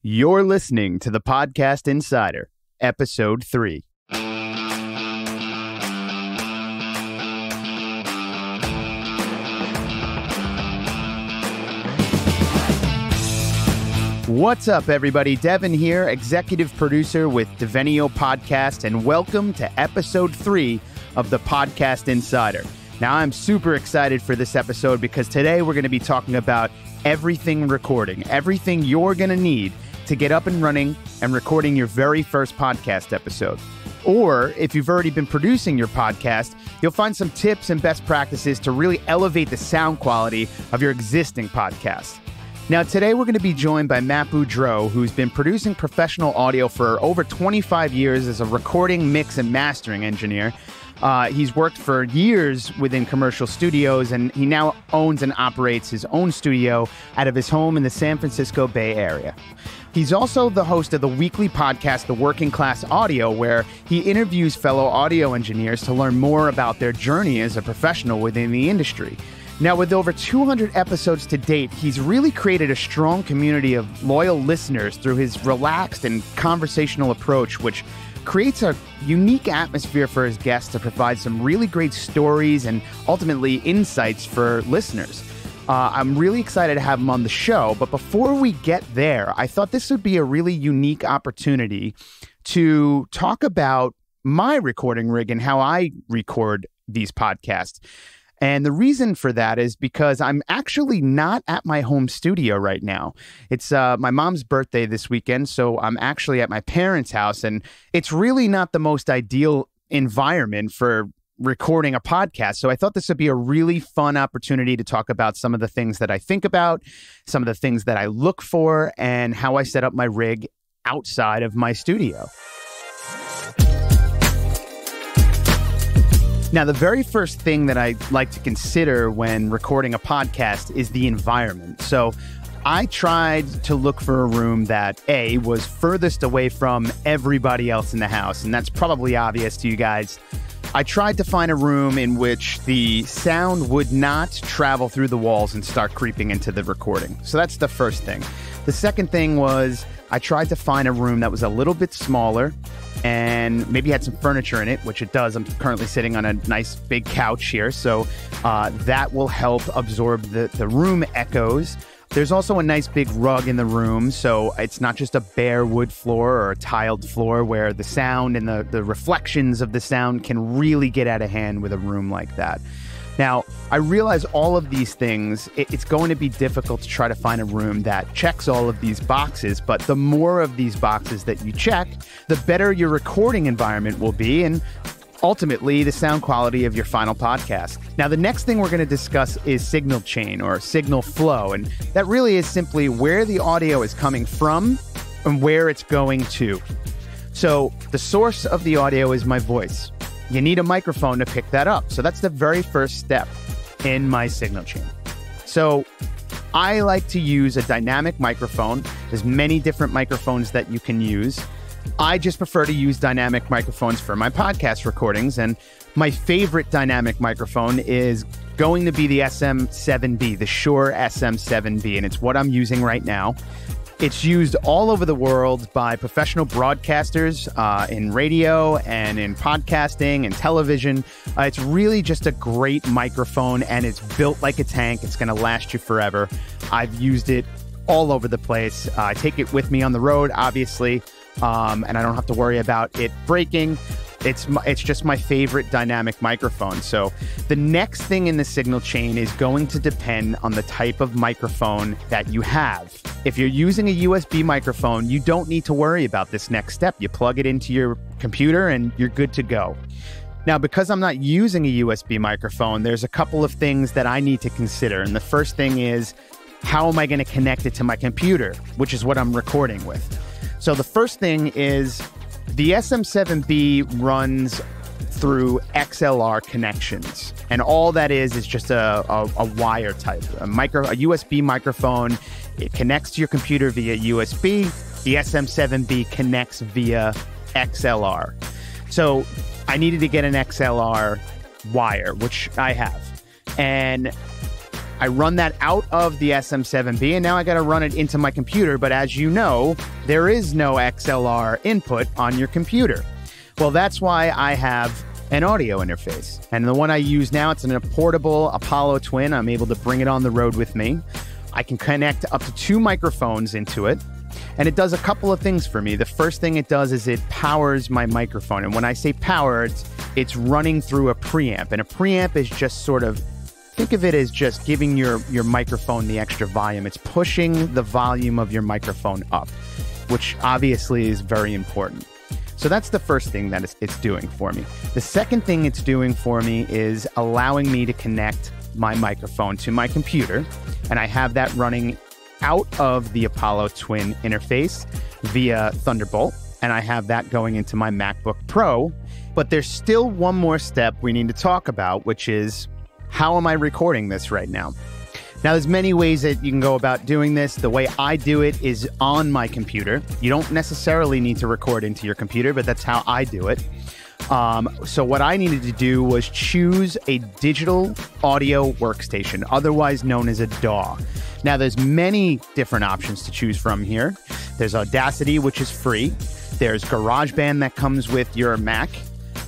You're listening to the Podcast Insider, Episode 3. What's up, everybody? Devin here, executive producer with Devenio Podcast, and welcome to Episode 3 of the Podcast Insider. Now, I'm super excited for this episode because today we're going to be talking about everything recording, everything you're going to need to get up and running and recording your very first podcast episode. Or if you've already been producing your podcast, you'll find some tips and best practices to really elevate the sound quality of your existing podcast. Now, today we're going to be joined by Matt Boudreau, who's been producing professional audio for over 25 years as a recording, mix, and mastering engineer. He's worked for years within commercial studios, and he now owns and operates his own studio out of his home in the San Francisco Bay Area. He's also the host of the weekly podcast, The Working Class Audio, where he interviews fellow audio engineers to learn more about their journey as a professional within the industry. Now, with over 200 episodes to date, he's really created a strong community of loyal listeners through his relaxed and conversational approach, which creates a unique atmosphere for his guests to provide some really great stories and ultimately insights for listeners. I'm really excited to have him on the show, but before we get there, I thought this would be a really unique opportunity to talk about my recording rig and how I record these podcasts. And the reason for that is because I'm actually not at my home studio right now. It's my mom's birthday this weekend, so I'm actually at my parents' house, and it's really not the most ideal environment for recording a podcast. So I thought this would be a really fun opportunity to talk about some of the things that I think about, some of the things that I look for, and how I set up my rig outside of my studio. Now, the very first thing that I like to consider when recording a podcast is the environment. So I tried to look for a room that, A, was furthest away from everybody else in the house, and that's probably obvious to you guys. I tried to find a room in which the sound would not travel through the walls and start creeping into the recording. So that's the first thing. The second thing was I tried to find a room that was a little bit smaller and maybe had some furniture in it, which it does. I'm currently sitting on a nice big couch here, so that will help absorb the room echoes. There's also a nice big rug in the room, so it's not just a bare wood floor or a tiled floor where the sound and the reflections of the sound can really get out of hand with a room like that. Now, I realize all of these things, it's going to be difficult to try to find a room that checks all of these boxes, but the more of these boxes that you check, the better your recording environment will be, and ultimately the sound quality of your final podcast. Now, the next thing we're going to discuss is signal chain or signal flow, and that really is simply where the audio is coming from and where it's going to. So the source of the audio is my voice. You need a microphone to pick that up. So that's the very first step in my signal chain. So I like to use a dynamic microphone. There's many different microphones that you can use. I just prefer to use dynamic microphones for my podcast recordings. And my favorite dynamic microphone is going to be the SM7B, the Shure SM7B. And it's what I'm using right now. It's used all over the world by professional broadcasters in radio and in podcasting and television. It's really just a great microphone, and it's built like a tank. It's going to last you forever. I've used it all over the place. I take it with me on the road, obviously, and I don't have to worry about it breaking. It's just my favorite dynamic microphone. So the next thing in the signal chain is going to depend on the type of microphone that you have. If you're using a USB microphone, you don't need to worry about this next step. You plug it into your computer and you're good to go. Now, because I'm not using a USB microphone, there's a couple of things that I need to consider. And the first thing is, how am I going to connect it to my computer, which is what I'm recording with? So the first thing is, the SM7B runs through XLR connections, and all that is just a wire type, a USB microphone. It connects to your computer via USB. The SM7B connects via XLR. So I needed to get an XLR wire, which I have, and I run that out of the SM7B, and now I got to run it into my computer. But as you know, there is no XLR input on your computer. Well, that's why I have an audio interface. And the one I use now, it's a portable Apollo Twin. I'm able to bring it on the road with me. I can connect up to 2 microphones into it. And it does a couple of things for me. The first thing it does is it powers my microphone. And when I say powered, it's running through a preamp. And a preamp is just sort of, think of it as just giving your microphone the extra volume. It's pushing the volume of your microphone up, which obviously is very important. So that's the first thing that it's doing for me. The second thing it's doing for me is allowing me to connect my microphone to my computer. And I have that running out of the Apollo Twin interface via Thunderbolt. And I have that going into my MacBook Pro. But there's still one more step we need to talk about, which is, how am I recording this right now? Now, there's many ways that you can go about doing this. The way I do it is on my computer. You don't necessarily need to record into your computer, but that's how I do it. So what I needed to do was choose a digital audio workstation, otherwise known as a DAW. Now, there's many different options to choose from here. There's Audacity, which is free. There's GarageBand that comes with your Mac.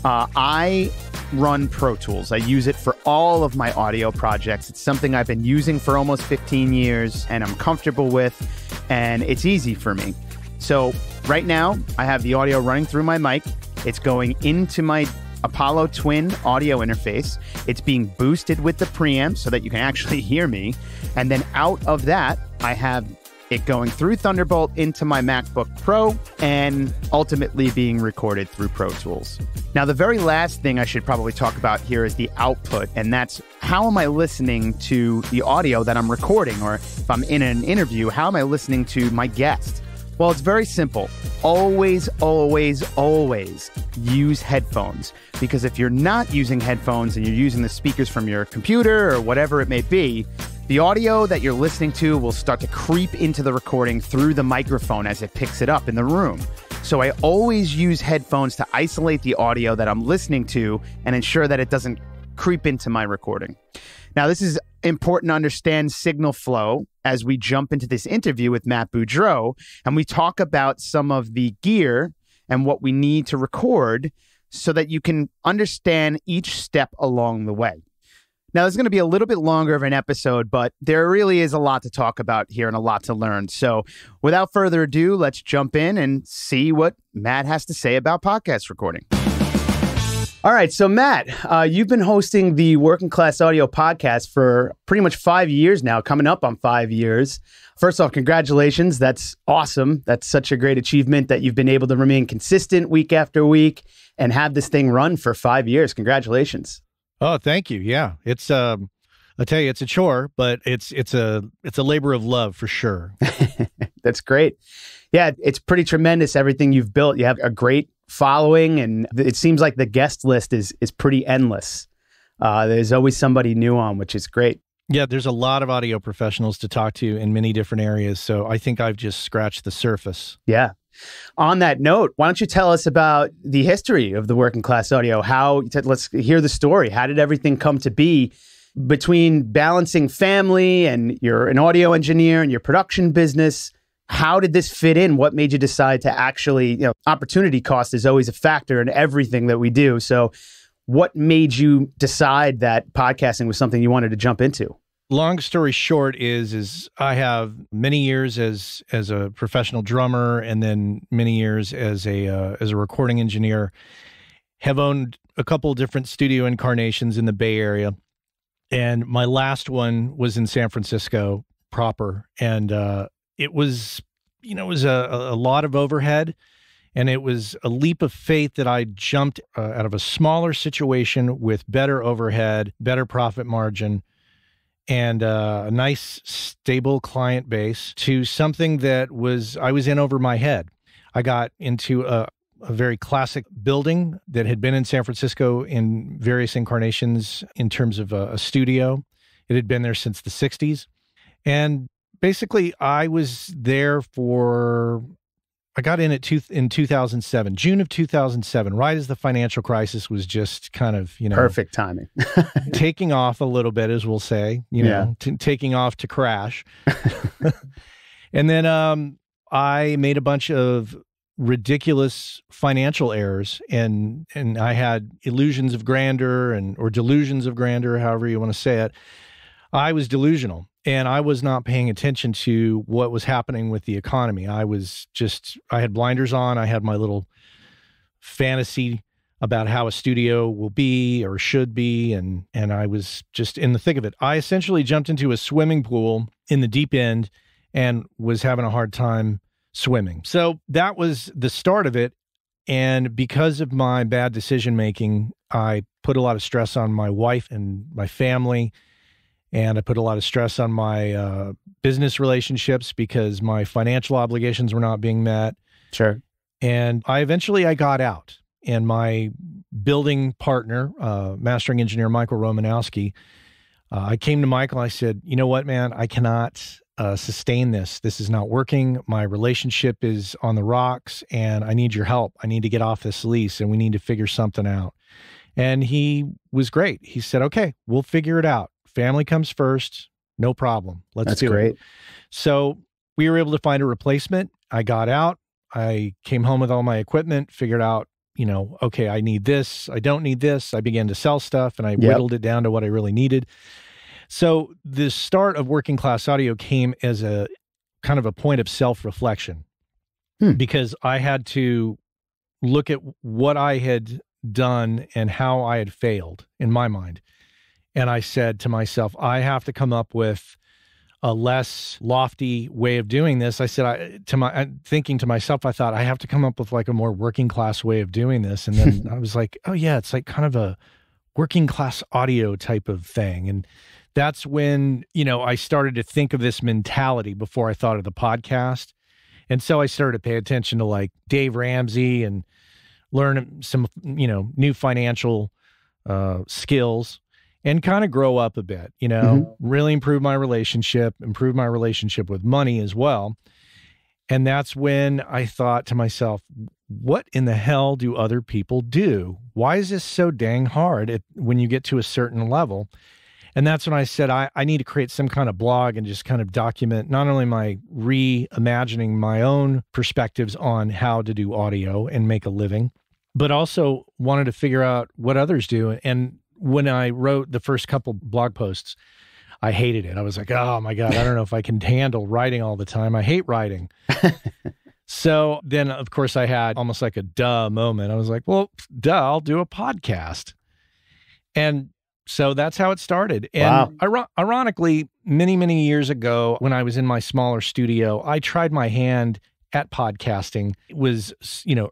I run Pro Tools. I use it for all of my audio projects. It's something I've been using for almost 15 years and I'm comfortable with, and it's easy for me. So right now, I have the audio running through my mic. It's going into my Apollo Twin audio interface. It's being boosted with the preamp so that you can actually hear me. And then out of that, I have it going through Thunderbolt into my MacBook Pro and ultimately being recorded through Pro Tools. Now, the very last thing I should probably talk about here is the output, and that's how am I listening to the audio that I'm recording, or if I'm in an interview, how am I listening to my guest? Well, it's very simple. Always, always, always use headphones, because if you're not using headphones and you're using the speakers from your computer or whatever it may be, the audio that you're listening to will start to creep into the recording through the microphone as it picks it up in the room. So I always use headphones to isolate the audio that I'm listening to and ensure that it doesn't creep into my recording. Now, this is important to understand signal flow as we jump into this interview with Matt Boudreau, and we talk about some of the gear and what we need to record so that you can understand each step along the way. Now, it's going to be a little bit longer of an episode, but there really is a lot to talk about here and a lot to learn. So without further ado, let's jump in and see what Matt has to say about podcast recording. All right. So Matt, you've been hosting the Working Class Audio podcast for pretty much 5 years now, coming up on 5 years. First off, congratulations. That's awesome. That's such a great achievement that you've been able to remain consistent week after week and have this thing run for 5 years. Congratulations. Oh, thank you. Yeah, it's I tell you, it's a chore, but it's a labor of love for sure. That's great. Yeah, it's pretty tremendous everything you've built. You have a great following, and it seems like the guest list is pretty endless. There's always somebody new on, which is great. Yeah, there's a lot of audio professionals to talk to in many different areas, so I think I've just scratched the surface. Yeah. On that note, why don't you tell us about the history of the Working Class Audio? Let's hear the story. How did everything come to be between balancing family and you're an audio engineer and your production business? How did this fit in? What made you decide to actually, opportunity cost is always a factor in everything that we do. So what made you decide that podcasting was something you wanted to jump into? Long story short is I have many years as a professional drummer and then many years as a recording engineer. Have owned a couple different studio incarnations in the Bay Area, and my last one was in San Francisco proper. And it was a lot of overhead, and it was a leap of faith that I jumped out of a smaller situation with better overhead, better profit margin, and a nice, stable client base to something that I was in over my head. I got into a very classic building that had been in San Francisco in various incarnations in terms of a studio. It had been there since the 60s. And basically, I was there for I got in in 2007, June of 2007, right as the financial crisis was just kind of, perfect timing, taking off a little bit, as we'll say, taking off to crash. And then I made a bunch of ridiculous financial errors, and I had illusions of grandeur or delusions of grandeur, however you want to say it. I was delusional, and I was not paying attention to what was happening with the economy. I had blinders on. I had my little fantasy about how a studio will be or should be, and I was just in the thick of it. I essentially jumped into a swimming pool in the deep end and was having a hard time swimming. So that was the start of it. And because of my bad decision-making, I put a lot of stress on my wife and my family. And I put a lot of stress on my business relationships because my financial obligations were not being met. Sure. And I got out. And my building partner, mastering engineer Michael Romanowski, I came to Michael. I said, "You know what, man? I cannot sustain this. This is not working. My relationship is on the rocks, and I need your help. I need to get off this lease, and we need to figure something out." And he was great. He said, "Okay, we'll figure it out. Family comes first. No problem. Let's do it." That's great. So we were able to find a replacement. I got out. I came home with all my equipment, figured out, okay, I need this. I don't need this. I began to sell stuff, and I whittled it down to what I really needed. So the start of Working Class Audio came as a kind of a point of self-reflection because I had to look at what I had done and how I had failed in my mind. And I said to myself, I have to come up with a less lofty way of doing this. I said, thinking to myself, I thought I have to come up with like a more working class way of doing this. And then I was like, oh yeah, it's like kind of a working class audio type of thing. And that's when, I started to think of this mentality before I thought of the podcast. And so I started to pay attention to like Dave Ramsey and learn some, new financial skills. And kind of grow up a bit, really improve my relationship with money as well. And that's when I thought to myself, what in the hell do other people do? Why is this so dang hard when you get to a certain level? And that's when I said, I need to create some kind of blog and just kind of document not only my reimagining my own perspectives on how to do audio and make a living, but also wanted to figure out what others do. And when I wrote the first couple blog posts, I hated it. I was like, oh my God, I don't know if I can handle writing all the time. I hate writing. So then, of course, I had almost like a duh moment. I was like, well, I'll do a podcast. And so that's how it started. And ironically, many, many years ago, when I was in my smaller studio, I tried my hand at podcasting. It was,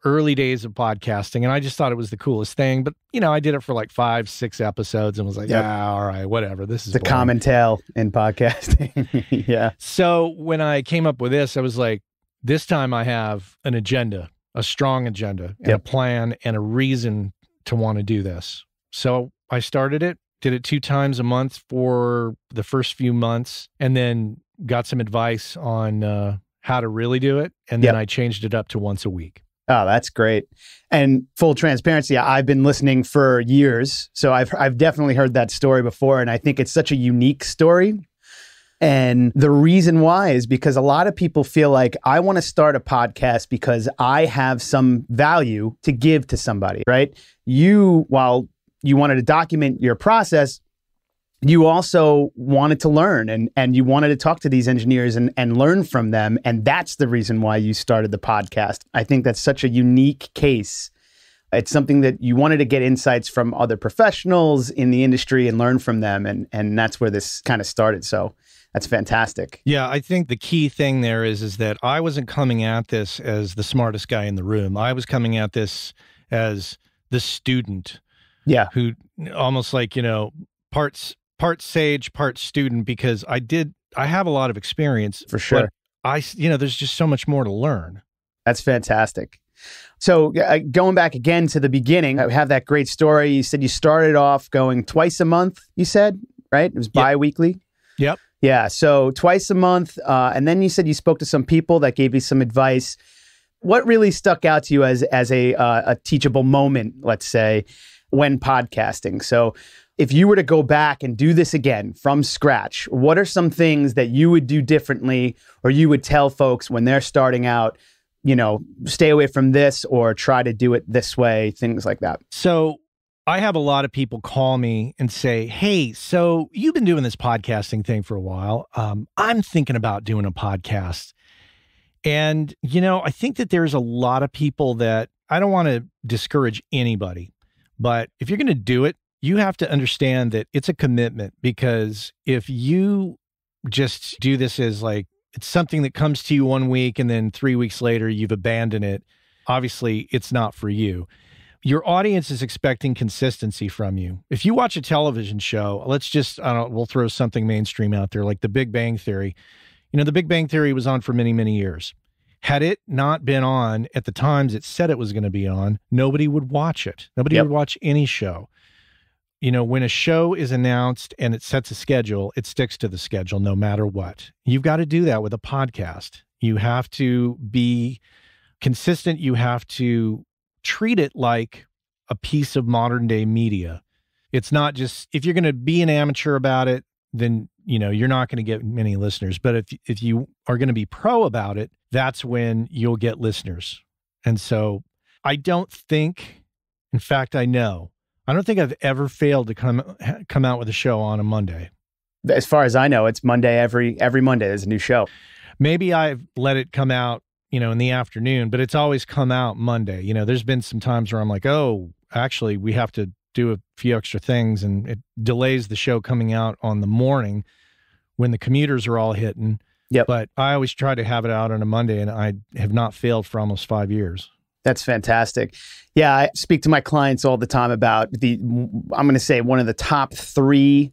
early days of podcasting, and I just thought it was the coolest thing. But, I did it for like 5-6 episodes and was like, all right, whatever. This is the common tale in podcasting. Yeah. So when I came up with this, I was like, this time I have an agenda, a strong agenda, and a plan and a reason to want to do this. So I started it, did it 2 times a month for the first few months, and then got some advice on how to really do it. And then I changed it up to once a week. Oh, that's great. And full transparency, I've been listening for years. So I've definitely heard that story before. And I think it's such a unique story. And the reason why is because a lot of people feel like I want to start a podcast because I have some value to give to somebody, right? While you wanted to document your process, you also wanted to learn and you wanted to talk to these engineers and learn from them. And that's the reason why you started the podcast. I think that's such a unique case. It's something that you wanted to get insights from other professionals in the industry and learn from them. And that's where this kind of started. So that's fantastic. Yeah, I think the key thing there is that I wasn't coming at this as the smartest guy in the room. I was coming at this as the student. Yeah. Who almost like, part sage, part student, because I have a lot of experience. For sure. But there's just so much more to learn. That's fantastic. So going back again to the beginning, I have that great story. You said you started off going twice a month, you said, right? It was bi-weekly? Yep. Yeah. So twice a month. And then you said you spoke to some people that gave you some advice. what really stuck out to you as a teachable moment, let's say, when podcasting? So if you were to go back and do this again from scratch, what are some things that you would do differently, or you would tell folks when they're starting out, stay away from this or try to do it this way, things like that? So I have a lot of people call me and say, hey, so you've been doing this podcasting thing for a while. I'm thinking about doing a podcast. And, I think that there's a lot of people that I don't want to discourage anybody, but if you're going to do it, you have to understand that it's a commitment, because if you just do this as like, it's something that comes to you one week and then 3 weeks later you've abandoned it, obviously it's not for you. Your audience is expecting consistency from you. If you watch a television show, we'll throw something mainstream out there, like The Big Bang Theory. The Big Bang Theory was on for many, many years. Had it not been on at the times it said it was going to be on, nobody would watch it. Nobody would watch any show. When a show is announced and it sets a schedule, it sticks to the schedule no matter what. You've got to do that with a podcast. You have to be consistent. You have to treat it like a piece of modern day media. It's not just, if you're going to be an amateur about it, then, you're not going to get many listeners. But if you are going to be pro about it, that's when you'll get listeners. And so I don't think, in fact, I don't think I've ever failed to come out with a show on a Monday. As far as I know, it's Monday, every Monday there's a new show. Maybe I've let it come out, in the afternoon, but it's always come out Monday. There's been some times where I'm like, oh, actually we have to do a few extra things, and it delays the show coming out on the morning when the commuters are all hitting. Yep. But I always try to have it out on a Monday, and I have not failed for almost 5 years. That's fantastic. Yeah, I speak to my clients all the time about I'm going to say one of the top 3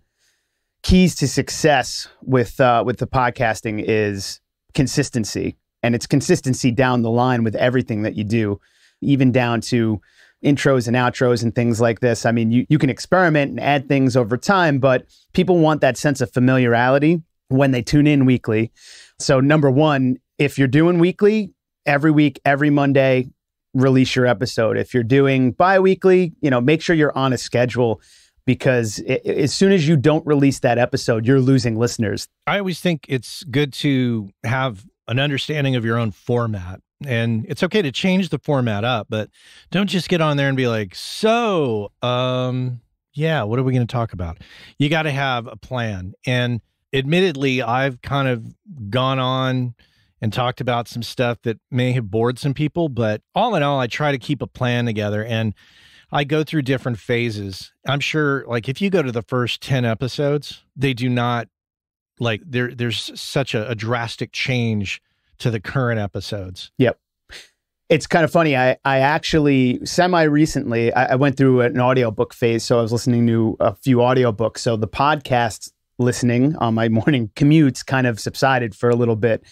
keys to success with the podcasting is consistency. And it's consistency down the line with everything that you do, even down to intros and outros and things like this. I mean, you can experiment and add things over time, but people want that sense of familiarity when they tune in weekly. So number one, if you're doing weekly, every week, every Monday, release your episode. If you're doing bi-weekly, make sure you're on a schedule, because as soon as you don't release that episode, you're losing listeners. I always think it's good to have an understanding of your own format. And it's okay to change the format up, but don't just get on there and be like, so, yeah, what are we going to talk about? You got to have a plan. And admittedly, I've kind of gone on and talked about some stuff that may have bored some people, but all in all, I try to keep a plan together, and I go through different phases. I'm sure, like, if you go to the first 10 episodes, they do not, like, there's such a drastic change to the current episodes. Yep. It's kind of funny. I actually, semi-recently, I went through an audiobook phase, so I was listening to a few audiobooks. So the podcast listening on my morning commutes kind of subsided for a little bit.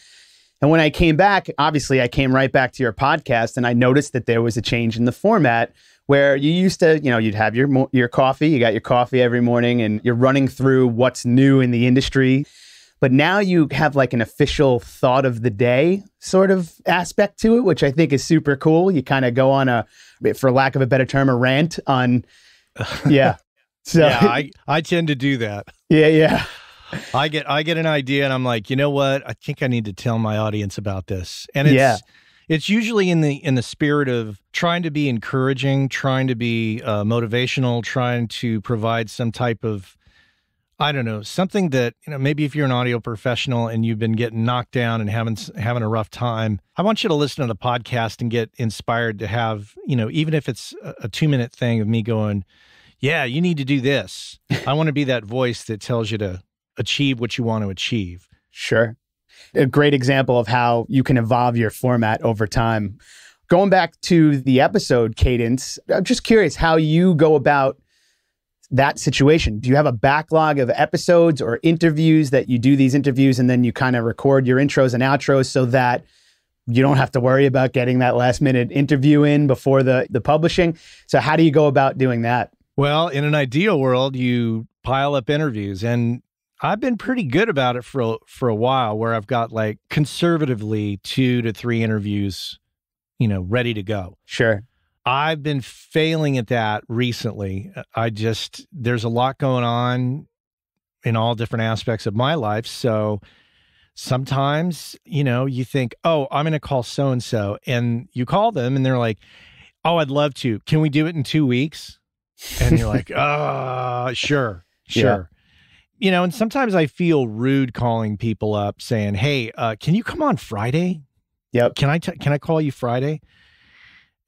And when I came back, obviously I came right back to your podcast, and I noticed that there was a change in the format where you used to, you'd have your coffee, you got your coffee every morning, and you're running through what's new in the industry. But now you have like an official thought of the day sort of aspect to it, which I think is super cool. You kind of go on for lack of a better term, a rant on, yeah. So yeah, I tend to do that. Yeah. I get an idea and I'm like, you know what? I think I need to tell my audience about this. And it's usually in the spirit of trying to be encouraging, trying to be motivational, trying to provide some type of, I don't know, something that, maybe if you're an audio professional and you've been getting knocked down and having a rough time, I want you to listen to the podcast and get inspired to have, even if it's a 2-minute thing of me going, yeah, you need to do this. I want to be that voice that tells you to achieve what you want to achieve. Sure. A great example of how you can evolve your format over time. Going back to the episode cadence, I'm just curious how you go about that situation. Do you have a backlog of episodes or interviews that you do these interviews and then you kind of record your intros and outros so that you don't have to worry about getting that last minute interview in before the publishing? So how do you go about doing that? Well, in an ideal world, you pile up interviews, and I've been pretty good about it for a while, where I've got like conservatively 2 to 3 interviews ready to go. Sure. I've been failing at that recently. There's a lot going on in all different aspects of my life. So sometimes, you think, oh, I'm going to call so-and-so, and you call them and they're like, oh, I'd love to. Can we do it in 2 weeks? And you're like, sure. Yeah. And sometimes I feel rude calling people up saying, hey, can you come on Friday? Yep. Can I call you Friday?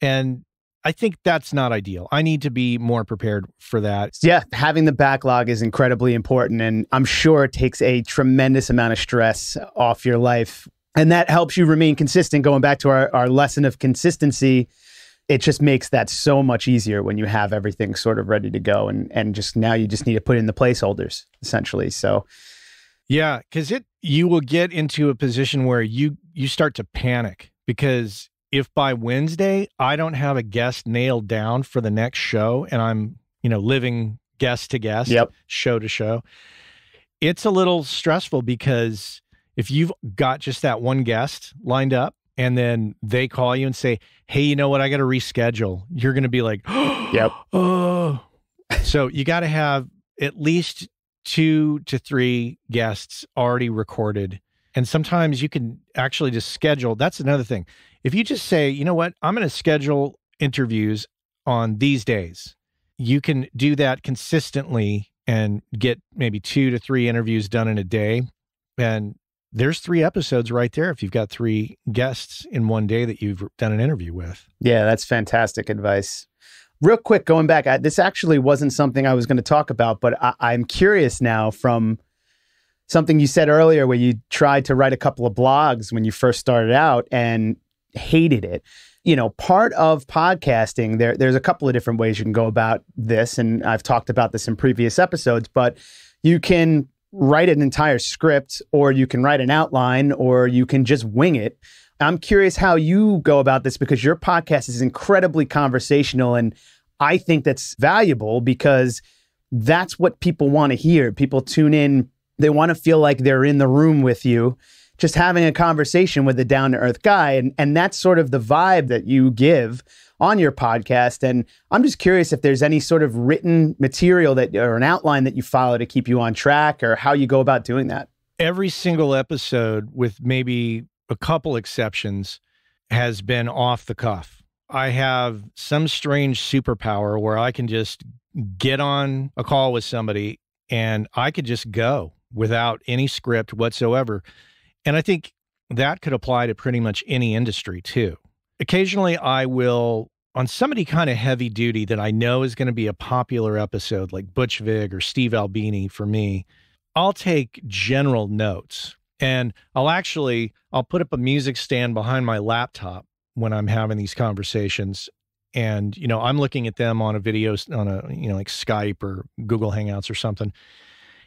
And I think that's not ideal. I need to be more prepared for that. Yeah, having the backlog is incredibly important, and I'm sure it takes a tremendous amount of stress off your life, and that helps you remain consistent. Going back to our lesson of consistency, it just makes that so much easier when you have everything sort of ready to go, and just now you just need to put in the placeholders, essentially. So yeah, because you will get into a position where you start to panic, because if by Wednesday I don't have a guest nailed down for the next show and I'm, living guest to guest, show to show, it's a little stressful, because if you've got just that one guest lined up and then they call you and say, hey, you know what, I got to reschedule, you're going to be like, yep. Oh. So you got to have at least 2 to 3 guests already recorded. And sometimes you can actually just schedule. That's another thing. If you just say, you know what, I'm going to schedule interviews on these days, you can do that consistently and get maybe 2 to 3 interviews done in a day. And there's 3 episodes right there if you've got 3 guests in one day that you've done an interview with. Yeah, that's fantastic advice. Real quick, going back, this actually wasn't something I was going to talk about, but I'm curious now from something you said earlier where you tried to write a couple of blogs when you first started out and hated it. Part of podcasting, there's a couple of different ways you can go about this, and I've talked about this in previous episodes, but you can write an entire script, or you can write an outline, or you can just wing it. I'm curious how you go about this, because your podcast is incredibly conversational, and I think that's valuable because that's what people want to hear. People tune in, they want to feel like they're in the room with you, just having a conversation with a down-to-earth guy. And that's sort of the vibe that you give on your podcast. And I'm just curious if there's any sort of written material or an outline that you follow to keep you on track, or how you go about doing that. Every single episode, with maybe a couple exceptions, has been off the cuff. I have some strange superpower where I can just get on a call with somebody and I could just go without any script whatsoever. And I think that could apply to pretty much any industry too. Occasionally I will, on somebody kind of heavy duty that I know is going to be a popular episode, like Butch Vig or Steve Albini for me, I'll take general notes, and I'll put up a music stand behind my laptop when I'm having these conversations. And, I'm looking at them on a video, on a, like Skype or Google Hangouts or something.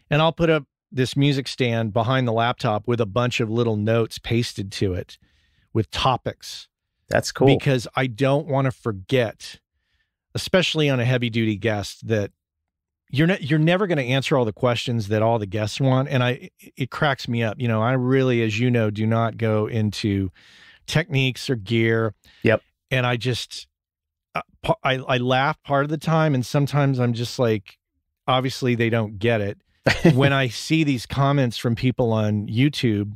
And I'll put up this music stand behind the laptop with a bunch of little notes pasted to it with topics. That's cool. Because I don't want to forget, especially on a heavy duty guest, that you're never going to answer all the questions that all the guests want. And it cracks me up. I really, as you know, do not go into techniques or gear. Yep. And I laugh part of the time. And sometimes I'm just like, obviously they don't get it. When I see these comments from people on YouTube,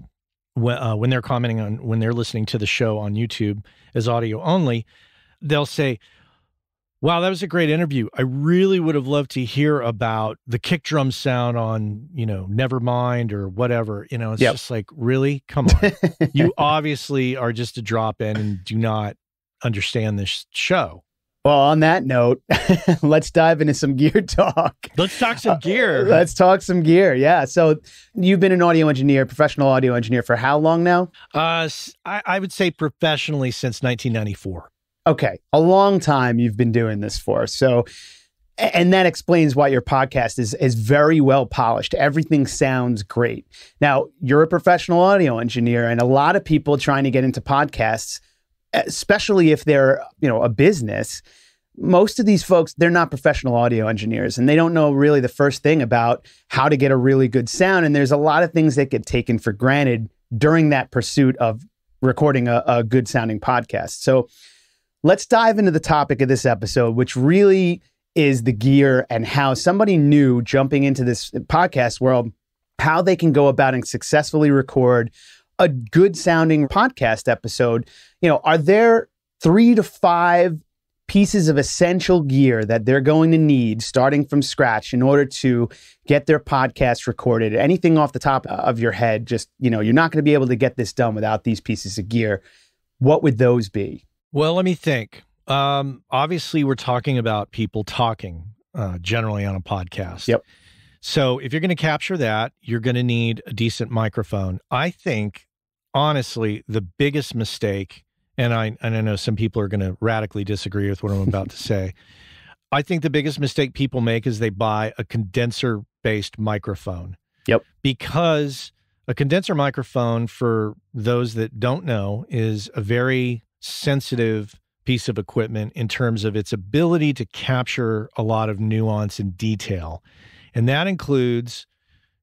when they're commenting when they're listening to the show on YouTube as audio only, they'll say, wow, that was a great interview. I really would have loved to hear about the kick drum sound on, Nevermind or whatever. It's just like, really? Come on. You obviously are just a drop in and do not understand this show. Well, on that note, let's dive into some gear talk. Let's talk some gear. Let's talk some gear. Yeah. So you've been an audio engineer, professional audio engineer for how long now? I would say professionally since 1994. Okay. A long time you've been doing this for. So, and that explains why your podcast is very well polished. Everything sounds great. Now, you're a professional audio engineer, and a lot of people trying to get into podcasts, especially if they're, a business, most of these folks, they're not professional audio engineers, and they don't know really the first thing about how to get a really good sound. And there's a lot of things that get taken for granted during that pursuit of recording a good sounding podcast. So let's dive into the topic of this episode, which really is the gear and how somebody new jumping into this podcast world, how they can go about and successfully record a good sounding podcast episode. Are there 3 to 5 pieces of essential gear that they're going to need starting from scratch in order to get their podcast recorded? Anything off the top of your head, just, you're not going to be able to get this done without these pieces of gear. What would those be? Well, let me think. Obviously, we're talking about people talking generally on a podcast. Yep. So if you're going to capture that, you're going to need a decent microphone. I think, honestly, the biggest mistake, and I know some people are going to radically disagree with what I'm about to say. I think the biggest mistake people make is they buy a condenser-based microphone. Yep. Because a condenser microphone, for those that don't know, is a very sensitive piece of equipment in terms of its ability to capture a lot of nuance and detail. And that includes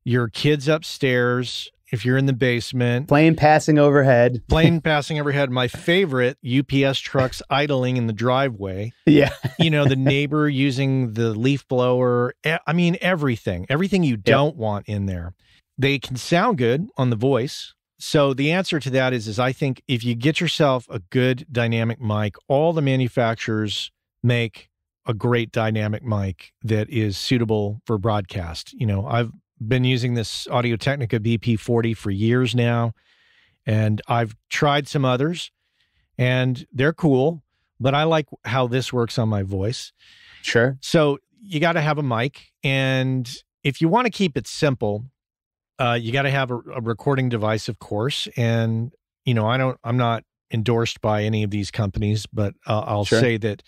your kids upstairs, if you're in the basement. Plane passing overhead. My favorite, UPS trucks idling in the driveway. Yeah. The neighbor using the leaf blower. I mean, everything you don't want in there. They can sound good on the voice. So the answer to that is I think if you get yourself a good dynamic mic, all the manufacturers make a great dynamic mic that is suitable for broadcast. I've been using this Audio-Technica BP40 for years now, and I've tried some others, and they're cool, but I like how this works on my voice. Sure. So you got to have a mic, and if you want to keep it simple, you got to have a recording device, of course. And, I'm not endorsed by any of these companies, but I'll say that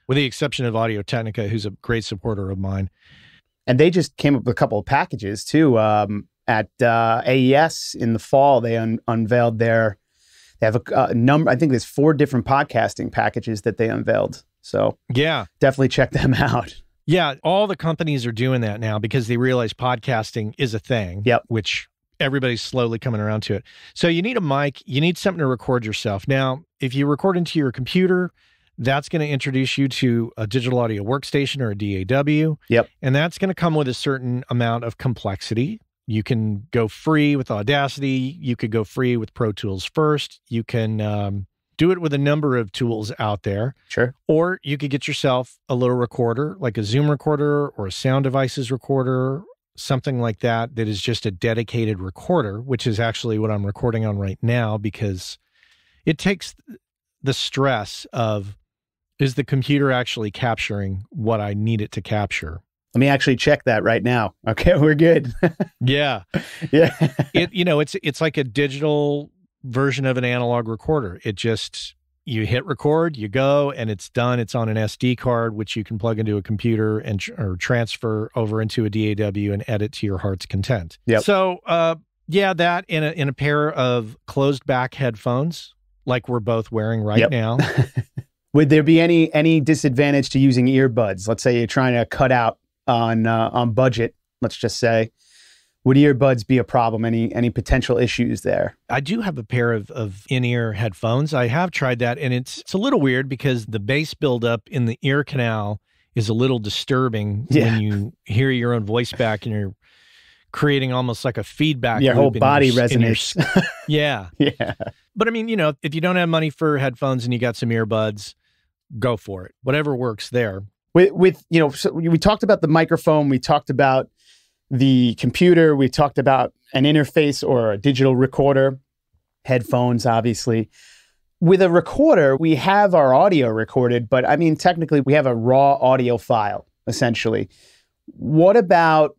with the exception of Audio-Technica, who's a great supporter of mine. And they just came up with a couple of packages too. At AES in the fall, they unveiled they have a number, I think there's 4 different podcasting packages that they unveiled. So yeah, definitely check them out. Yeah, all the companies are doing that now because they realize podcasting is a thing, which everybody's slowly coming around to it. So you need a mic, you need something to record yourself. Now, if you record into your computer, that's going to introduce you to a digital audio workstation or a DAW. Yep. And that's going to come with a certain amount of complexity. You can go free with Audacity. You could go free with Pro Tools first. You can do it with a number of tools out there. Sure. Or you could get yourself a little recorder, like a Zoom recorder or a Sound Devices recorder, something like that, that is just a dedicated recorder, which is actually what I'm recording on right now, because it takes the stress of, is the computer actually capturing what I need it to capture? Let me actually check that right now. Okay, we're good. Yeah. Yeah. It's like a digital version of an analog recorder. It just, you hit record, you go, and it's done. It's on an SD card, which you can plug into a computer and or transfer over into a DAW and edit to your heart's content. Yep. So, that in a pair of closed back headphones, like we're both wearing right now. Would there be any disadvantage to using earbuds? Let's say you're trying to cut out on budget, let's just say. Would earbuds be a problem? Any potential issues there? I do have a pair of in-ear headphones. I have tried that, and it's a little weird because the bass buildup in the ear canal is a little disturbing when you hear your own voice back and you're creating almost like a feedback your loop whole body resonates. Yeah. But I mean, if you don't have money for headphones and you got some earbuds, go for it. Whatever works there. So we talked about the microphone, we talked about the computer, we talked about an interface or a digital recorder, headphones, obviously. With a recorder, we have our audio recorded, but I mean, technically we have a raw audio file, essentially. What about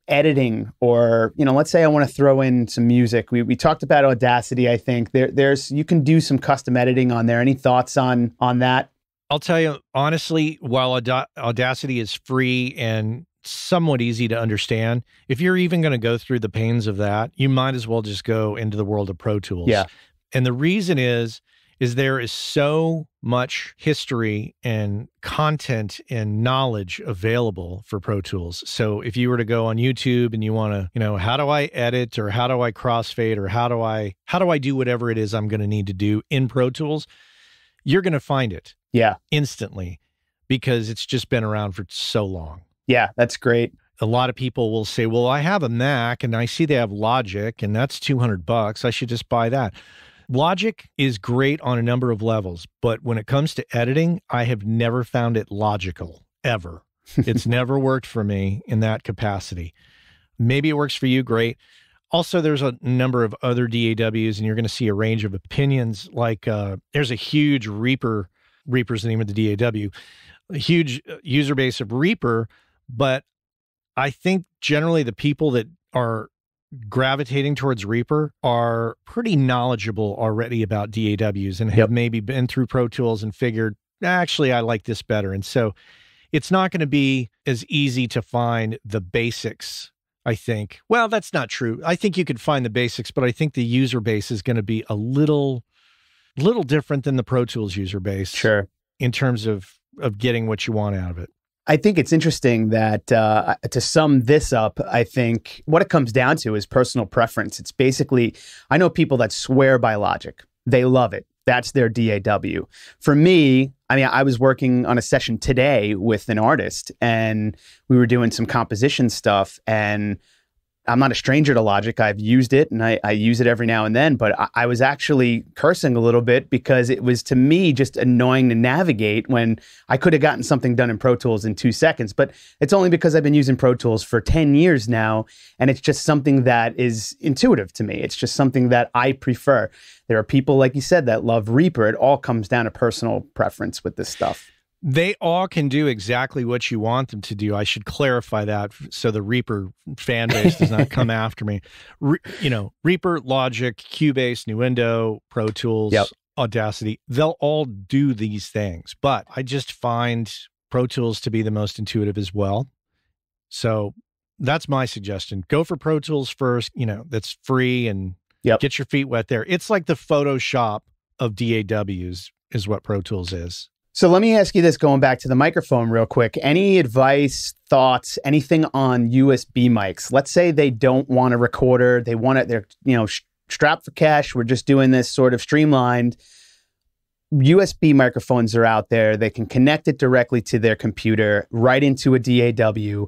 editing? Or, let's say I want to throw in some music. We talked about Audacity, I think. There's you can do some custom editing on there. Any thoughts on that? I'll tell you, honestly, while Audacity is free and somewhat easy to understand, if you're even going to go through the pains of that, you might as well just go into the world of Pro Tools. Yeah. And the reason is is there is so much history and content and knowledge available for Pro Tools. So if you were to go on YouTube and you want to, how do I edit, or how do I crossfade, or how do I do whatever it is I'm going to need to do in Pro Tools, you're going to find it instantly, because it's just been around for so long. Yeah, that's great. A lot of people will say, well, I have a Mac and I see they have Logic and that's $200. I should just buy that. Logic is great on a number of levels, but when it comes to editing, I have never found it logical, ever. It's never worked for me in that capacity. Maybe it works for you, great. Also, there's a number of other DAWs, and you're going to see a range of opinions. Like there's a huge Reaper's the name of the DAW, a huge user base of Reaper, but I think generally the people that are gravitating towards Reaper are pretty knowledgeable already about DAWs and have maybe been through Pro Tools and figured, actually, I like this better. And so it's not going to be as easy to find the basics, I think. Well, that's not true. I think you could find the basics, but I think the user base is going to be a little different than the Pro Tools user base. Sure. In terms of getting what you want out of it. I think it's interesting that to sum this up, I think what it comes down to is personal preference. It's basically, I know people that swear by Logic. They love it. That's their DAW. For me, I was working on a session today with an artist, and we were doing some composition stuff, and I'm not a stranger to Logic. I've used it, and I use it every now and then, but I was actually cursing a little bit because it was, to me, just annoying to navigate when I could have gotten something done in Pro Tools in 2 seconds. But it's only because I've been using Pro Tools for 10 years now, and it's just something that is intuitive to me. It's just something that I prefer. There are people, like you said, that love Reaper. It all comes down to personal preference with this stuff. They all can do exactly what you want them to do. I should clarify that so the Reaper fan base does not come after me. Reaper, Logic, Cubase, Nuendo, Pro Tools, Audacity, they'll all do these things. But I just find Pro Tools to be the most intuitive as well. So that's my suggestion. Go for Pro Tools first, that's free, and get your feet wet there. It's like the Photoshop of DAWs is what Pro Tools is. So let me ask you this, going back to the microphone real quick. Any advice, thoughts, anything on USB mics? Let's say they don't want a recorder. They want it, they're, strapped for cash. We're just doing this sort of streamlined. USB microphones are out there. They can connect it directly to their computer, right into a DAW.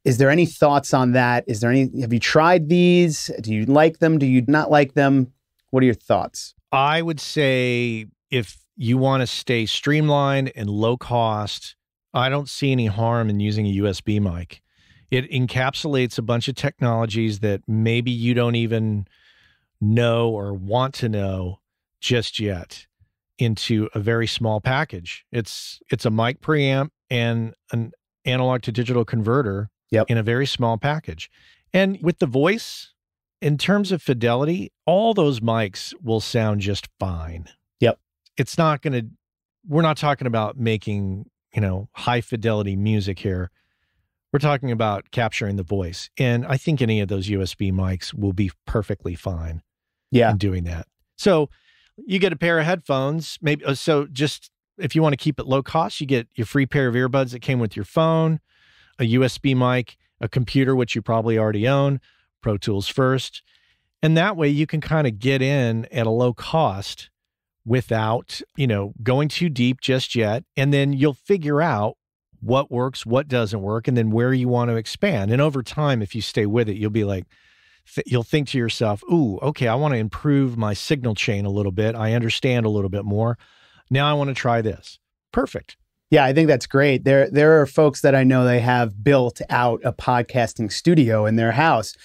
Is there any thoughts on that? Have you tried these? Do you like them? Do you not like them? What are your thoughts? I would say if you want to stay streamlined and low cost, I don't see any harm in using a USB mic. It encapsulates a bunch of technologies that maybe you don't even know or want to know just yet into a very small package. It's a mic preamp and an analog to digital converter in a very small package. And with the voice, in terms of fidelity, all those mics will sound just fine. It's not we're not talking about making, high fidelity music here. We're talking about capturing the voice. And I think any of those USB mics will be perfectly fine in doing that. So you get a pair of headphones, maybe. So just if you want to keep it low cost, you get your free pair of earbuds that came with your phone, a USB mic, a computer, which you probably already own, Pro Tools first. And that way you can kind of get in at a low cost without, going too deep just yet. And then you'll figure out what works, what doesn't work, and then where you want to expand. And over time, if you stay with it, you'll be like, you'll think to yourself, ooh, okay, I want to improve my signal chain a little bit. I understand a little bit more. Now I want to try this. Perfect. Yeah, I think that's great. There are folks that I know, they have built out a podcasting studio in their house.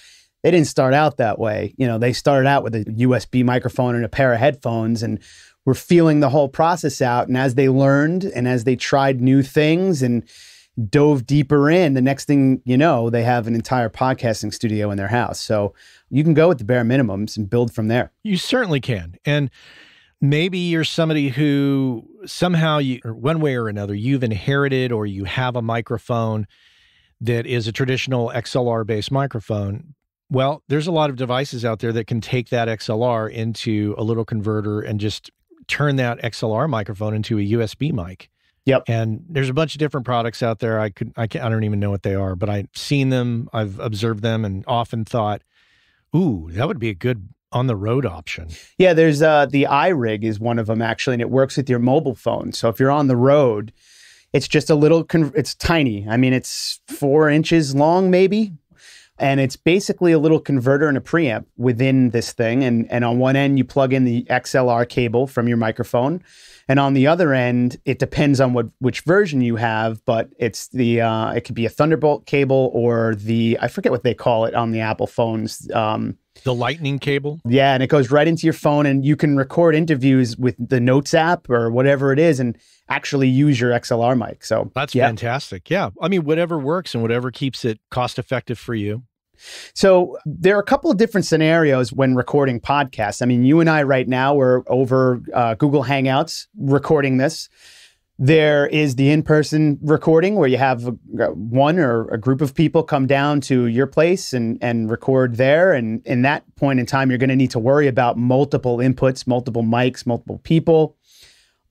They didn't start out that way. They started out with a USB microphone and a pair of headphones, and were feeling the whole process out. And as they learned and as they tried new things and dove deeper in, the next thing you know, they have an entire podcasting studio in their house. So you can go with the bare minimums and build from there. You certainly can. And maybe you're somebody who somehow, or one way or another, you've inherited or you have a microphone that is a traditional XLR-based microphone. Well, there's a lot of devices out there that can take that XLR into a little converter and just turn that XLR microphone into a USB mic. Yep. And there's a bunch of different products out there. I don't even know what they are, but I've seen them, I've observed them, and often thought, ooh, that would be a good on the road option. Yeah, there's the iRig is one of them actually, and it works with your mobile phone. So if you're on the road, it's just a little, it's tiny. I mean, it's 4 inches long maybe. And it's basically a little converter and a preamp within this thing. And on one end, you plug in the XLR cable from your microphone. And on the other end, it depends on which version you have, but it's it could be a Thunderbolt cable or I forget what they call it on the Apple phones. The lightning cable? Yeah, and it goes right into your phone, and you can record interviews with the Notes app or whatever it is and actually use your XLR mic. So that's fantastic. Yeah. I mean, whatever works and whatever keeps it cost effective for you. So there are a couple of different scenarios when recording podcasts. I mean, you and I right now are over Google Hangouts recording this. There is the in-person recording where you have one or a group of people come down to your place and record there. And in that point in time, you're going to need to worry about multiple inputs, multiple mics, multiple people.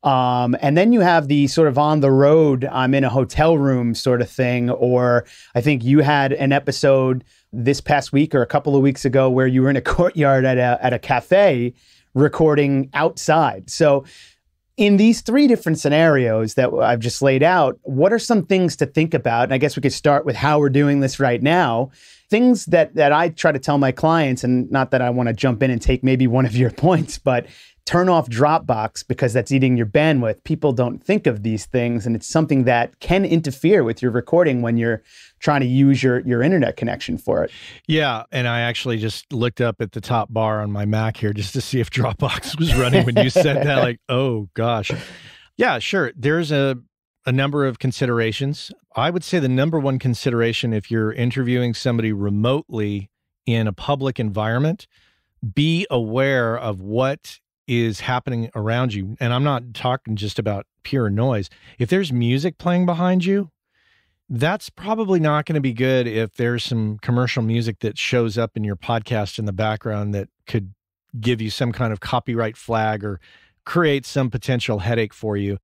And then you have the sort of on the road, I'm in a hotel room sort of thing. Or I think you had an episode this past week or a couple of weeks ago where you were in a courtyard at a cafe recording outside. So in these 3 different scenarios that I've just laid out, what are some things to think about? And I guess we could start with how we're doing this right now. Things that I try to tell my clients, and not that I want to jump in and take maybe one of your points, but turn off Dropbox because that's eating your bandwidth. People don't think of these things, and it's something that can interfere with your recording when you're trying to use your internet connection for it. Yeah, and I actually just looked up at the top bar on my Mac here just to see if Dropbox was running when you said that. Like, oh gosh. Yeah, sure. There's a number of considerations. I would say the number one consideration if you're interviewing somebody remotely in a public environment, be aware of what is happening around you. And I'm not talking just about pure noise. If there's music playing behind you, that's probably not going to be good if there's some commercial music that shows up in your podcast in the background that could give you some kind of copyright flag or create some potential headache for you.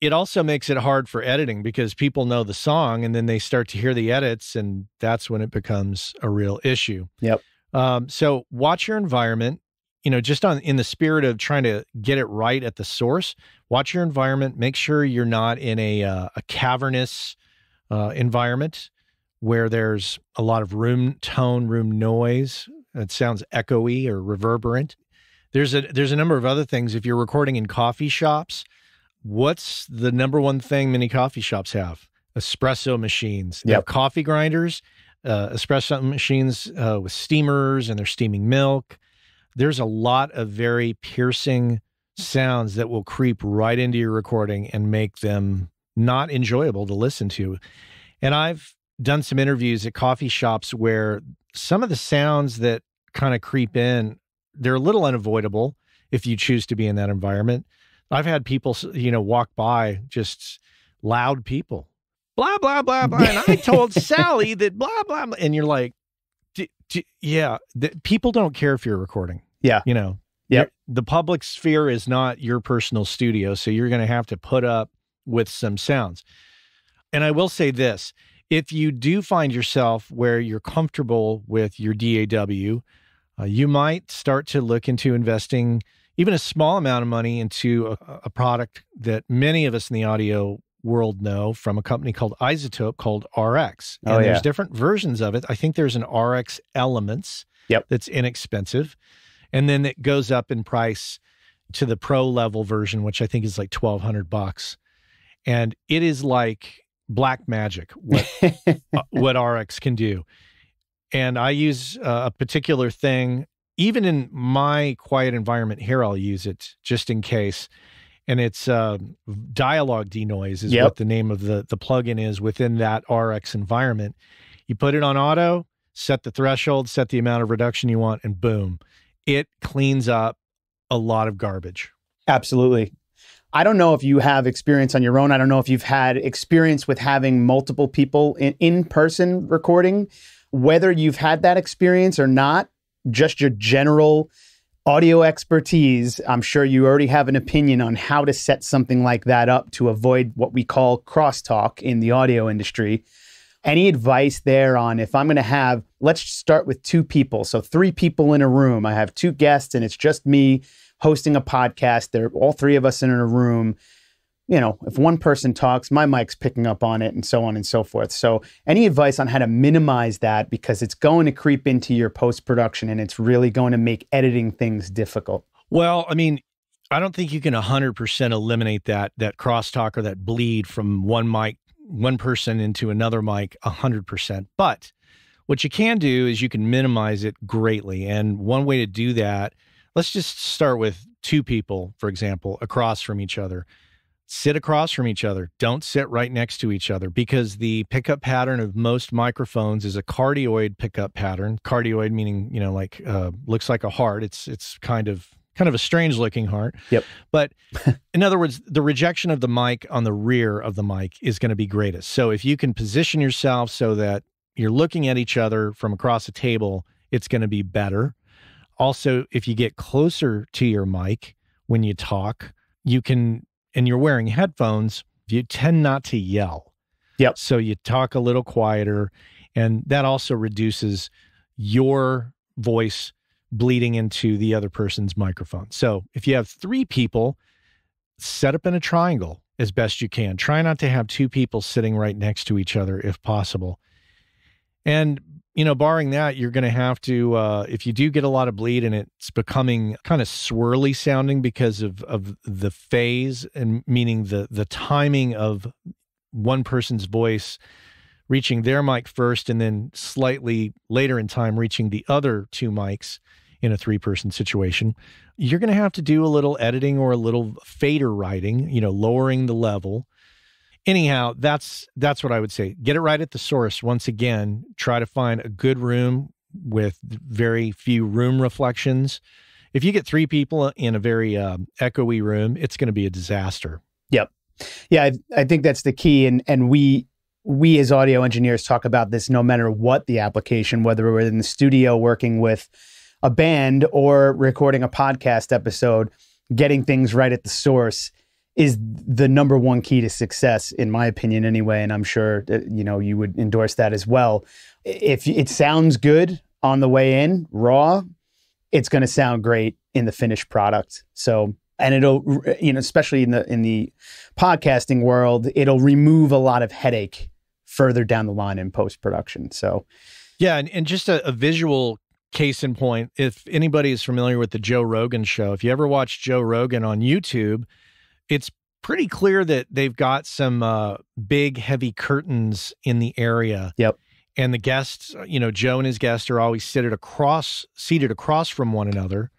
It also makes it hard for editing because people know the song and then they start to hear the edits, and that's when it becomes a real issue. Yep. So watch your environment. Just in the spirit of trying to get it right at the source, watch your environment. Make sure you're not in a cavernous environment where there's a lot of room noise. It sounds echoey or reverberant. There's a number of other things. If you're recording in coffee shops, what's the number one thing many coffee shops have? Espresso machines. They have coffee grinders, espresso machines with steamers, and they're steaming milk. There's a lot of very piercing sounds that will creep right into your recording and make them not enjoyable to listen to. And I've done some interviews at coffee shops where some of the sounds that kind of creep in, they're a little unavoidable if you choose to be in that environment. I've had people, walk by, just loud people, blah, blah, blah, blah. And I told Sally that blah, blah, blah. And you're like, people don't care if you're recording. Yeah. The public sphere is not your personal studio. So you're going to have to put up with some sounds. And I will say this, if you do find yourself where you're comfortable with your DAW, you might start to look into investing even a small amount of money into a product that many of us in the audio world know from a company called Isotope called RX. And there's different versions of it. I think there's an RX Elements that's inexpensive. And then it goes up in price to the pro level version, which I think is like $1,200. And it is like black magic, what RX can do. And I use a particular thing, even in my quiet environment here, I'll use it just in case. And it's Dialogue Denoise is what the name of the plugin is within that RX environment. You put it on auto, set the threshold, set the amount of reduction you want, and boom, it cleans up a lot of garbage. Absolutely. I don't know if you have experience on your own. I don't know if you've had experience with having multiple people in person recording, whether you've had that experience or not, just your general audio expertise, I'm sure you already have an opinion on how to set something like that up to avoid what we call crosstalk in the audio industry. Any advice there on if I'm going to have, let's start with two people. So 3 people in a room. I have 2 guests and it's just me hosting a podcast. They're all 3 of us in a room. You know, if one person talks, my mic's picking up on it and so on and so forth. So any advice on how to minimize that, because it's going to creep into your post-production and it's really going to make editing things difficult. Well, I mean, I don't think you can 100% eliminate that crosstalk or that bleed from one person into another mic 100%. But what you can do is you can minimize it greatly. And one way to do that, let's just start with 2 people, for example, across from each other. Sit across from each other. Don't sit right next to each other, because the pickup pattern of most microphones is a cardioid pickup pattern. Cardioid meaning, you know, like looks like a heart. It's kind of a strange looking heart. Yep. But in other words, the rejection of the mic on the rear of the mic is going to be greatest. So if you can position yourself so that you're looking at each other from across a table, it's going to be better. Also, if you get closer to your mic when you talk, you can, and you're wearing headphones, you tend not to yell. Yep. So you talk a little quieter, and that also reduces your voice bleeding into the other person's microphone. So if you have 3 people, set up in a triangle as best you can. Try not to have 2 people sitting right next to each other if possible. And, you know, barring that, you're going to have to, if you do get a lot of bleed and it's becoming kind of swirly sounding because of the phase, and meaning the timing of one person's voice reaching their mic first and then slightly later in time reaching the other 2 mics in a 3-person situation, you're going to have to do a little editing or a little fader writing, you know, lowering the level. Anyhow, that's what I would say. Get it right at the source. Once again, try to find a good room with very few room reflections. If you get 3 people in a very echoey room, it's going to be a disaster. Yep. Yeah, I think that's the key. And we as audio engineers talk about this no matter what the application, whether we're in the studio working with a band or recording a podcast episode, getting things right at the source is the number one key to success, in my opinion anyway. And I'm sure that, you know, you would endorse that as well. If it sounds good on the way in, raw, it's going to sound great in the finished product. So, and it'll, you know, especially in the podcasting world, it'll remove a lot of headache further down the line in post-production. So, yeah. And just a visual case in point, if anybody is familiar with the Joe Rogan show, if you ever watch Joe Rogan on YouTube, it's pretty clear that they've got some big, heavy curtains in the area. Yep. And the guests, you know, Joe and his guests are always seated across from one another.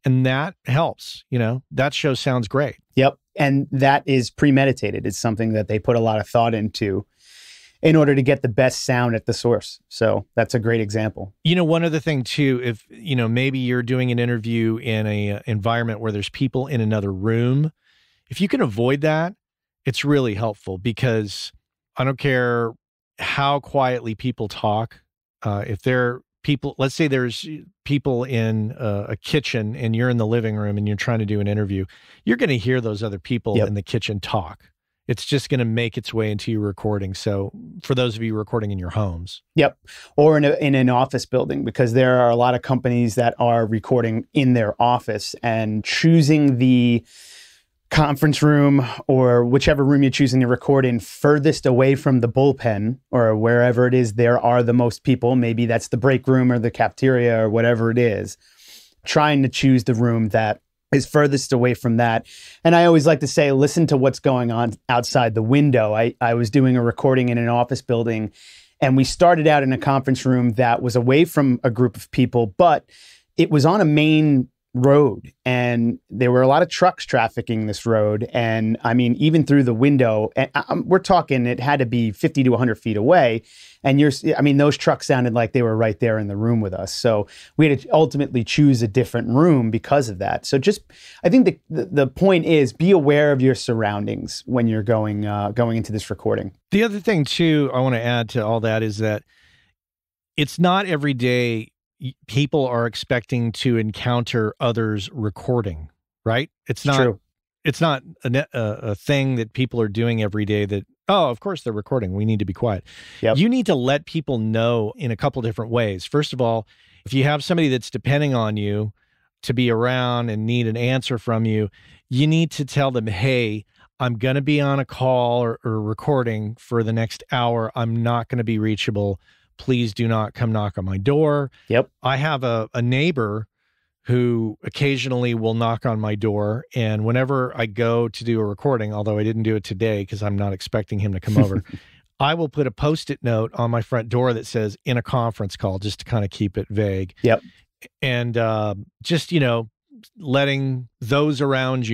And that helps, you know, that show sounds great. Yep. And that is premeditated. It's something that they put a lot of thought into in order to get the best sound at the source. So that's a great example. You know, one other thing too, if, you know, maybe you're doing an interview in a environment where there's people in another room, if you can avoid that, it's really helpful, because I don't care how quietly people talk. If they're people, let's say there's people in a kitchen and you're in the living room and you're trying to do an interview, you're going to hear those other people in the kitchen talk. It's just going to make its way into your recording. So for those of you recording in your homes. Yep. Or in an office building, because there are a lot of companies that are recording in their office, and choosing the conference room or whichever room you're choosing to record in furthest away from the bullpen or wherever it is there are the most people, maybe that's the break room or the cafeteria or whatever it is, trying to choose the room that is furthest away from that. And I always like to say, listen to what's going on outside the window. I was doing a recording in an office building, and we started out in a conference room that was away from a group of people, but it was on a main road, and there were a lot of trucks trafficking this road. And I mean, even through the window, and we're talking, it had to be 50 to 100 feet away. And those trucks sounded like they were right there in the room with us. So we had to ultimately choose a different room because of that. So I think the point is, be aware of your surroundings when you're going into this recording. The other thing too, I want to add to all that is that it's not every day people are expecting to encounter others recording, right? It's not True. It's not a thing that people are doing every day that, oh, of course they're recording. We need to be quiet. Yep. You need to let people know in a couple different ways. First of all, if you have somebody that's depending on you to be around and need an answer from you, you need to tell them, hey, I'm going to be on a call or recording for the next hour. I'm not going to be reachable. Please do not come knock on my door. Yep. I have a neighbor who occasionally will knock on my door. And whenever I go to do a recording, although I didn't do it today because I'm not expecting him to come over, I will put a Post-it note on my front door that says in a conference call, just to kind of keep it vague. Yep. And just, letting those around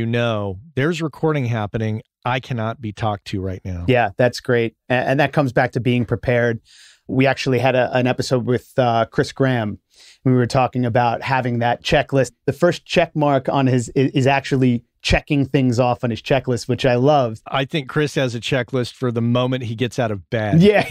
there's recording happening. I cannot be talked to right now. Yeah, that's great. And that comes back to being prepared. We actually had an episode with Chris Graham. We were talking about having that checklist. The first check mark on his is actually checking things off on his checklist, which I love. I think Chris has a checklist for the moment he gets out of bed. Yeah.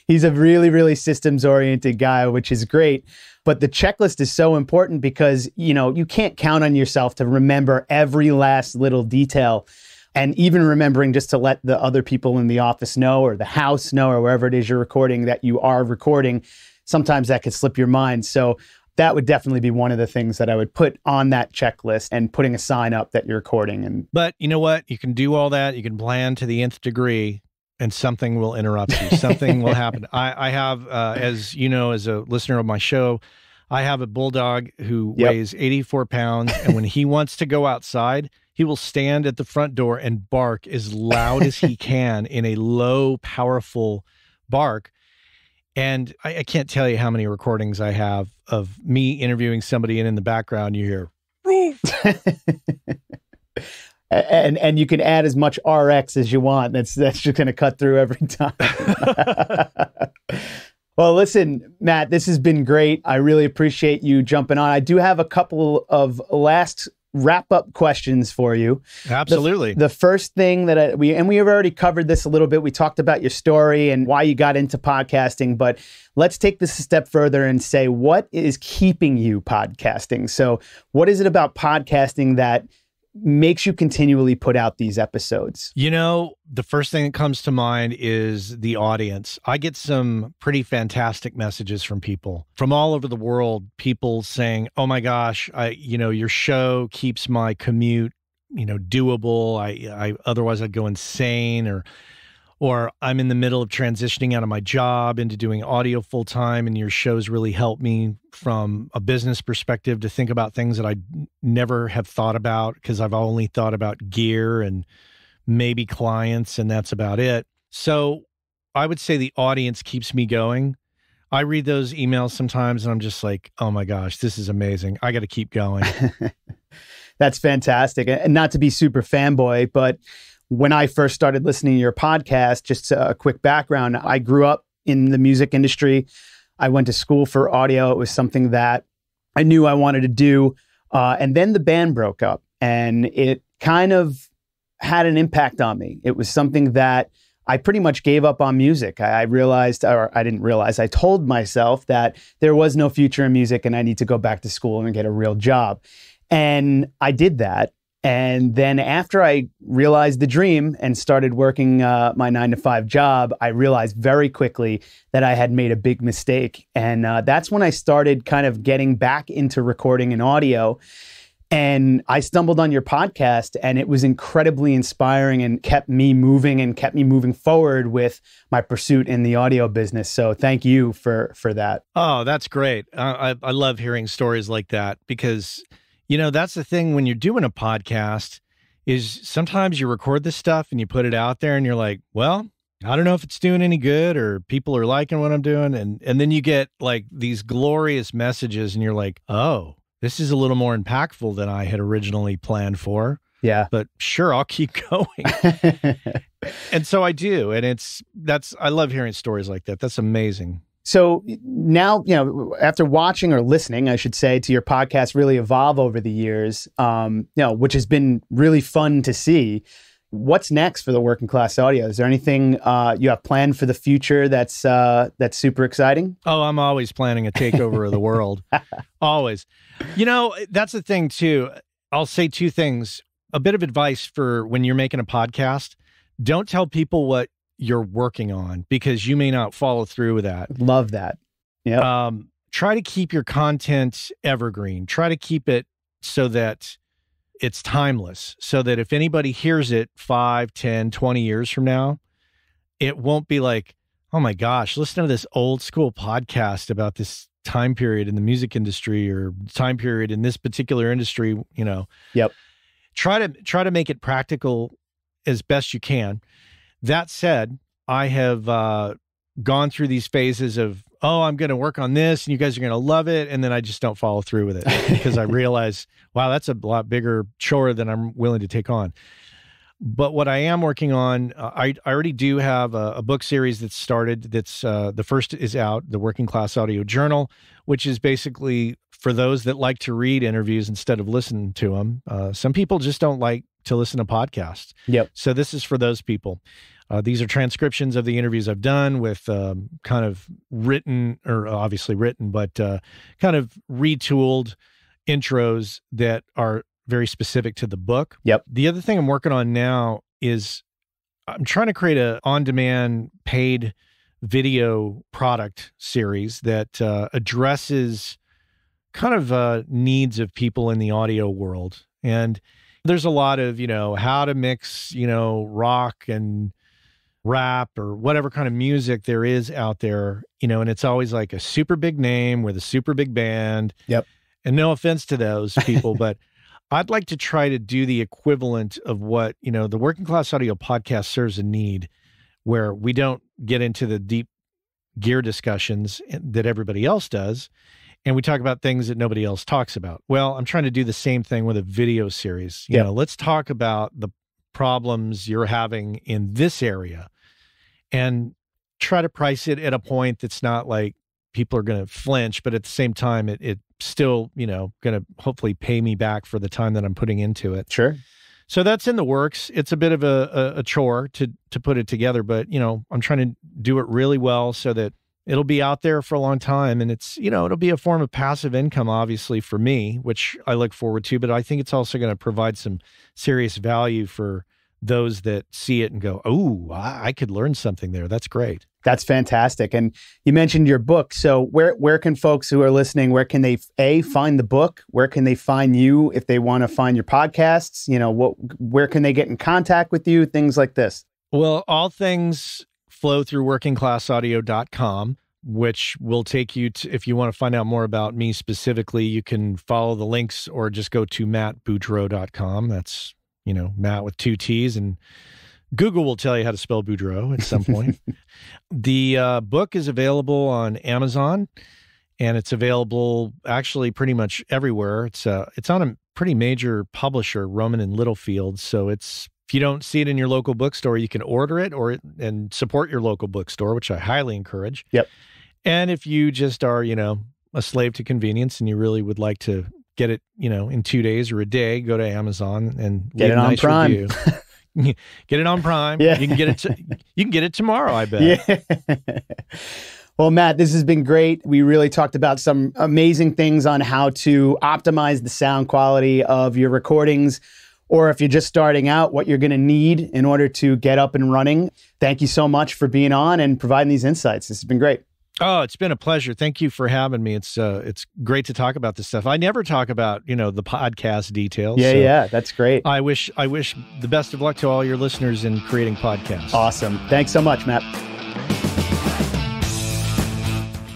He's a really, really systems-oriented guy, which is great. But the checklist is so important because, you can't count on yourself to remember every last little detail. And even remembering just to let the other people in the office know or the house know or wherever it is you're recording that you are recording, sometimes that could slip your mind. So that would definitely be one of the things that I would put on that checklist and putting a sign up that you're recording. But you know what? You can do all that. You can plan to the nth degree and something will interrupt you. Something will happen. I have, as you know, as a listener of my show, I have a bulldog who weighs 84 pounds. And when he wants to go outside, he will stand at the front door and bark as loud as he can in a low, powerful bark. And I can't tell you how many recordings I have of me interviewing somebody, and in the background you hear, and you can add as much RX as you want. That's just going to cut through every time. Well, listen, Matt, this has been great. I really appreciate you jumping on. I do have a couple of last wrap-up questions for you. Absolutely. The first thing that we have already covered this a little bit. We talked about your story and why you got into podcasting, but let's take this a step further and say, what is keeping you podcasting? So what is it about podcasting that makes you continually put out these episodes? The first thing that comes to mind is the audience. I get some pretty fantastic messages from people from all over the world, people saying, oh my gosh, your show keeps my commute, doable. I otherwise I'd go insane, or I'm in the middle of transitioning out of my job into doing audio full time, and your shows really help me from a business perspective to think about things that I never have thought about because I've only thought about gear and maybe clients, and that's about it. So I would say the audience keeps me going. I read those emails sometimes and I'm just like, oh my gosh, this is amazing. I got to keep going. That's fantastic. And not to be super fanboy, but when I first started listening to your podcast, just a quick background, I grew up in the music industry. I went to school for audio. It was something that I knew I wanted to do. And then the band broke up and it kind of had an impact on me. It was something that I pretty much gave up on music. I realized, or I didn't realize, I told myself that there was no future in music and I need to go back to school and get a real job. And I did that. And then after I realized the dream and started working my 9-to-5 job, I realized very quickly that I had made a big mistake. And that's when I started kind of getting back into recording and audio. And I stumbled on your podcast and it was incredibly inspiring and kept me moving forward with my pursuit in the audio business. So thank you for that. Oh, that's great. I love hearing stories like that because that's the thing when you're doing a podcast is sometimes you record this stuff and you put it out there and you're like, well, I don't know if it's doing any good or people are liking what I'm doing. And then you get like these glorious messages and you're like, oh, this is a little more impactful than I had originally planned for. Yeah. But sure, I'll keep going. And so I do. And I love hearing stories like that. That's amazing. So now, after watching or listening, I should say, to your podcast really evolve over the years, which has been really fun to see, what's next for the Working Class Audio? Is there anything you have planned for the future that's super exciting? Oh, I'm always planning a takeover of the world. Always. You know, that's the thing too. I'll say two things. A bit of advice for when you're making a podcast. Don't tell people what you're working on because you may not follow through with that. Love that. Yeah. Try to keep your content evergreen. Try to keep it so that it's timeless, so that if anybody hears it 5, 10, 20 years from now, it won't be like, oh my gosh, listen to this old school podcast about this time period in the music industry or time period in this particular industry, you know. Yep. Try to make it practical as best you can. That said, I have gone through these phases of, oh, I'm going to work on this and you guys are going to love it. And then I just don't follow through with it because I realize, wow, that's a lot bigger chore than I'm willing to take on. But what I am working on, I already do have a book series that's started. That's the first is out, the Working Class Audio Journal, which is basically for those that like to read interviews instead of listen to them. Some people just don't like to listen to podcasts. Yep. So this is for those people. These are transcriptions of the interviews I've done with kind of written, or obviously written, but kind of retooled intros that are very specific to the book. Yep. The other thing I'm working on now is I'm trying to create a on-demand paid video product series that addresses kind of needs of people in the audio world. And there's a lot of, you know, how to mix, you know, rock and rap or whatever kind of music there is out there, you know, and it's always like a super big name with a super big band. Yep. And no offense to those people, but I'd like to try to do the equivalent of what, you know, the Working Class Audio podcast serves a need where we don't get into the deep gear discussions that everybody else does. And we talk about things that nobody else talks about. Well, I'm trying to do the same thing with a video series. You know, let's talk about the problems you're having in this area and try to price it at a point that's not like people are going to flinch, but at the same time, it still, you know, going to hopefully pay me back for the time that I'm putting into it. Sure. So that's in the works. It's a bit of a chore to put it together, but, you know, I'm trying to do it really well so that it'll be out there for a long time. And it's, you know, it'll be a form of passive income, obviously, for me, which I look forward to, but I think it's also going to provide some serious value for those that see it and go, oh, I could learn something there. That's great. That's fantastic. And you mentioned your book. So where can folks who are listening, where can they find the book? Where can they find you if they want to find your podcasts? You know, where can they get in contact with you? Things like this. Well, all things flow through workingclassaudio.com, which will take you to, if you want to find out more about me specifically, you can follow the links or just go to mattboudreau.com. That's, you know, Matt with 2 T's, and Google will tell you how to spell Boudreau at some point. The book is available on Amazon, and it's available actually pretty much everywhere. It's on a pretty major publisher, Rowman and Littlefield. So if you don't see it in your local bookstore, you can order it and support your local bookstore, which I highly encourage. Yep. And if you just are, you know, a slave to convenience and you really would like to get it, you know, in 2 days or a day, go to Amazon and get it on Prime. Review. Get it on Prime. Yeah. You can get it tomorrow, I bet. Yeah. Well, Matt, this has been great. We really talked about some amazing things on how to optimize the sound quality of your recordings, or if you're just starting out, what you're going to need in order to get up and running. Thank you so much for being on and providing these insights. This has been great. Oh, it's been a pleasure. Thank you for having me. It's great to talk about this stuff. I never talk about, you know, the podcast details. Yeah, that's great. I wish the best of luck to all your listeners in creating podcasts. Awesome. Thanks so much, Matt.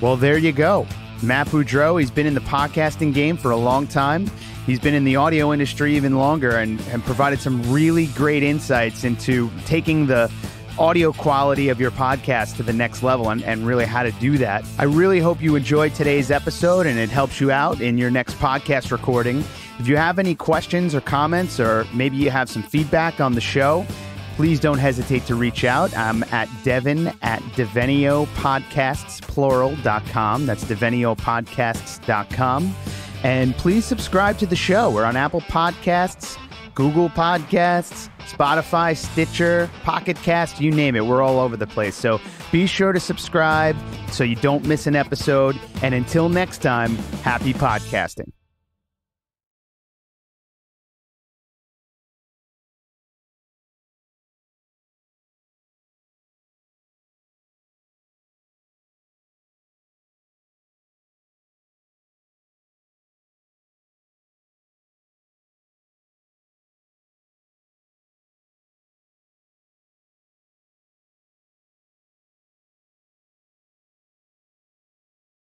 Well, there you go. Matt Boudreau, he's been in the podcasting game for a long time. He's been in the audio industry even longer and provided some really great insights into taking the audio quality of your podcast to the next level and really how to do that. I really hope you enjoyed today's episode and it helps you out in your next podcast recording. If you have any questions or comments, or maybe you have some feedback on the show, please don't hesitate to reach out. I'm at devin@deveniopodcastsplural.com. That's deveniopodcasts.com. And please subscribe to the show. We're on Apple Podcasts, Google Podcasts, Spotify, Stitcher, Pocket Cast, you name it. We're all over the place. So be sure to subscribe so you don't miss an episode. And until next time, happy podcasting.